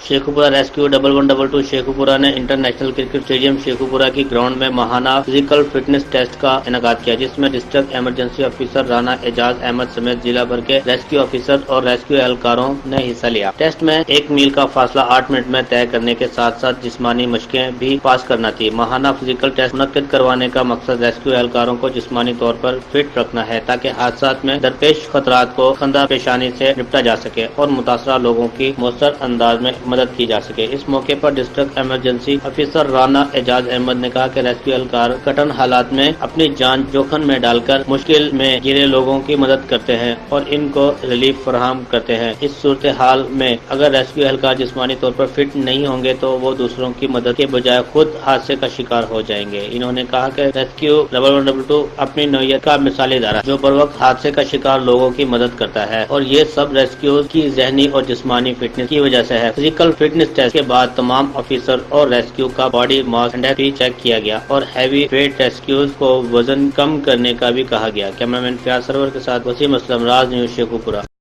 Sheikhupura rescue 1122 Sheikhupura نے international cricket stadium Sheikhupura کی ground میں ماہانہ فزیکل فٹنس ٹیسٹ کا انعقاد کیا، جس میں ڈسٹرکٹ ایمرجنسی آفیسر رانا اعجاز احمد سمیت ضلع بھر کے ریسکیو آفیسر اور ریسکیو اہلکاروں نے حصہ لیا۔ ٹیسٹ میں 1 میل کا فاصلہ 8 منٹ میں طے کرنے کے ساتھ ساتھ جسمانی مشقیں بھی پاس کرنا تھی۔ ماہانہ فزیکل ٹیسٹ منعقد کروانے کا مقصد ریسکیو اہلکاروں کو جسمانی طور پر فٹ رکھنا ہے تاکہ حادثات میں درپیش خطرات کو خندہ پیشانی سے نپٹا جا سکے اور متاثرہ لوگوں کی مؤثر انداز میں مدد کی جا سکے۔ اس موقع پر ڈسٹرکٹ ایمرجنسی آفیسر رانا اعجاز احمد نے کہا کہ ریسکیو اہلکار کٹھن حالات میں اپنی جان جوخم میں ڈال کر مشکل میں گرے لوگوں کی مدد کرتے ہیں اور ان کو ریلیف فراہم کرتے ہیں۔ اس صورتحال میں اگر ریسکیو اہلکار جسمانی طور پر فٹ نہیں ہوں گے تو وہ دوسروں کی مدد کے بجائے خود حادثے کا شکار ہو جائیں گے۔ انہوں نے کہا کہ ریسکیو 1122 اپنی نوعیت کا مثالی ادارہ جو بروقت حادثے کا شکار لوگوں کی مدد کرتا ہے اور یہ سب ریسکیو کی ذہنی اور جسمانی فٹنس کی وجہ سے ہے۔ فزیکل فٹنس ٹیسٹ کے بعد تمام آفیسر اور ریسکیو کا باڈی ماس انڈیکس بھی چیک کیا گیا اور ہیوی ویٹ ریسکیوز کو وزن کم کرنے کا بھی کہا گیا۔ کیمرامین فیاض سرور کے ساتھ وسیم اسلم، راز نیوز شیخوپورہ۔